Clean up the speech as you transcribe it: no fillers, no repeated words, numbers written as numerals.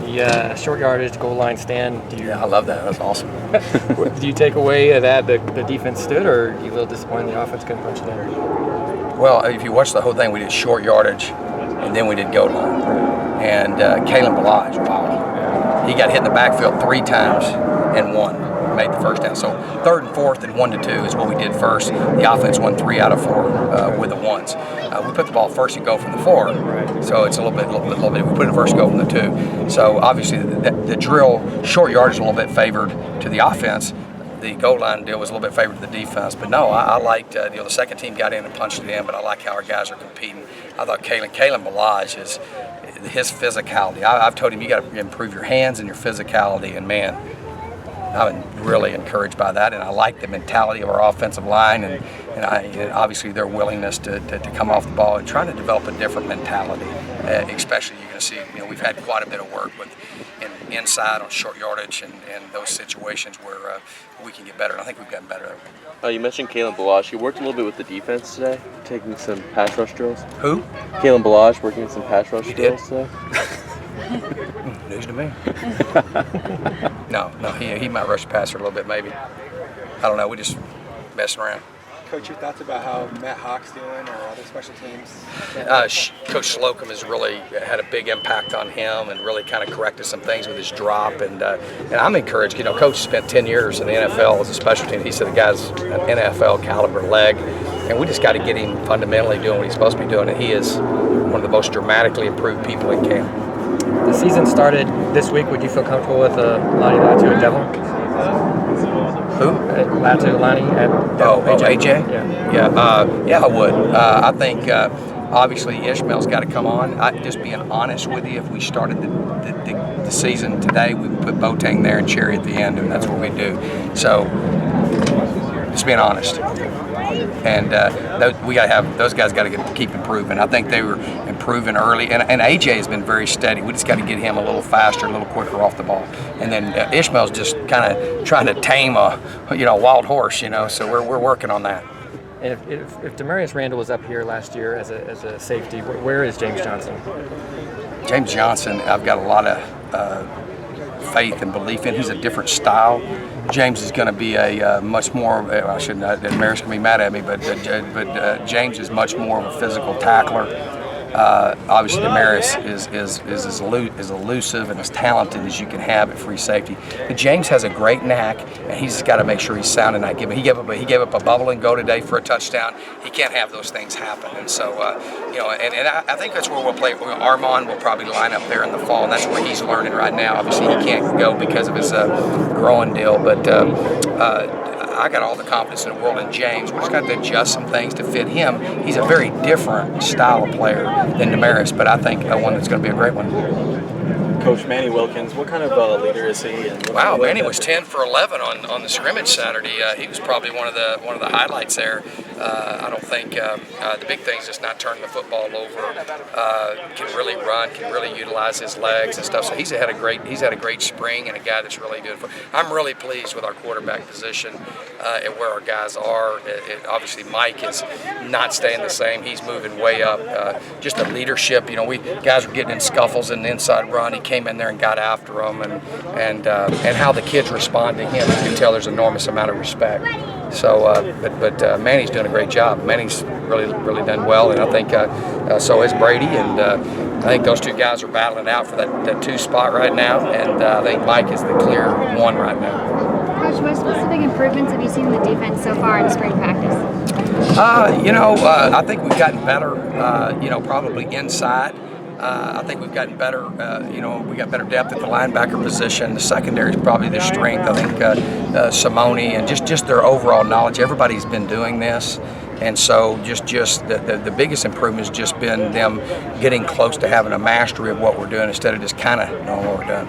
The short yardage goal line stand. Yeah, I love that. That's awesome. Do you take away that the defense stood, or are you a little disappointed the offense couldn't punch it in? Well, if you watch the whole thing, we did short yardage, and then we did goal line. And Kalen Balaj, wow, he got hit in the backfield 3 times and won. Made the first down. So 3rd and 4th and 1 to 2 is what we did first. The offense won 3 out of 4 with the ones. We put the ball first and go from the 4, so it's a little bit. We put it first and go from the 2. So obviously the drill short yardage is a little bit favored to the offense. The goal line deal was a little bit favored to the defense. But no, I liked the second team got in and punched it in. But I like how our guys are competing. I thought Kalen Balaj is his physicality. I've told him you got to improve your hands and your physicality, and man, I'm really encouraged by that, and I like the mentality of our offensive line, and obviously their willingness to come off the ball and try to develop a different mentality. Especially you're going to see, we've had quite a bit of work with inside on short yardage and those situations where we can get better, and I think we've gotten better. You mentioned Kalen Balaj. He worked a little bit with the defense today, taking some pass rush drills. Who? Kalen Balaj working some pass rush drills today. News to me. No, he might rush the passer a little bit, maybe. I don't know. We just messing around. Coach, your thoughts about how Matt Hawk's doing or other special teams? Coach Slocum has really had a big impact on him and really kind of corrected some things with his drop. And I'm encouraged. Coach spent 10 years in the NFL as a special team. He said the guy's an NFL caliber leg. And we just got to get him fundamentally doing what he's supposed to be doing. And he is one of the most dramatically improved people in camp. The season started this week. Would you feel comfortable with Lonnie Latu at Devil? Who? Latu, Lonnie at Devil. AJ? Yeah, I would. I think obviously Ishmael's got to come on. Just being honest with you, if we started the season today, we would put Boateng there and Cherry at the end, and that's what we do. So just being honest. And we got to have those guys. Got to keep improving. I think they were improving early, and AJ has been very steady. We just got to get him a little faster, a little quicker off the ball. And then Ishmael's just kind of trying to tame a wild horse, So we're working on that. And if Demarius Randall was up here last year as a safety, where is James Johnson? James Johnson, I've got a lot of faith and belief in. He's a different style. James is going to be a much more. I shouldn't. Demarius can be mad at me, but James is much more of a physical tackler. Obviously, Demarius is as elusive and as talented as you can have at free safety. But James has a great knack, and he's just got to make sure he's sound and not give it. He gave up a bubble and go today for a touchdown. He can't have those things happen. And so, and I think that's where we'll play. Armand will probably line up there in the fall, and that's where he's learning right now. Obviously, he can't go because of his growing deal, but. I got all the confidence in the world in James. We just got to adjust some things to fit him. He's a very different style of player than Demarius, but I think one that's going to be a great one. Coach Manny Wilkins, what kind of leader is he? Wow, Manny was 10 for 11 on the scrimmage Saturday. He was probably one of the highlights there. I don't think the big thing is just not turning the football over. Can really run, can really utilize his legs and stuff. So he's had a great spring, and a guy that's really good. I'm really pleased with our quarterback position and where our guys are. Obviously, Mike is not staying the same. He's moving way up. Just the leadership. We guys were getting in scuffles in the inside run. He came in there and got after them, and how the kids respond to him. You can tell there's an enormous amount of respect. So, but Manny's doing a great job. Manny's really done well, and I think so is Brady, and I think those two guys are battling out for that 2 spot right now, and I think Mike is the clear 1 right now. Coach, what specific improvements have you seen in the defense so far in spring practice? I think we've gotten better. Probably inside. I think we've gotten better. We got better depth at the linebacker position. The secondary is probably their strength. I think Simone and just their overall knowledge. Everybody's been doing this, and so just the biggest improvement has just been them getting close to having a mastery of what we're doing instead of just kind of knowing what we're doing.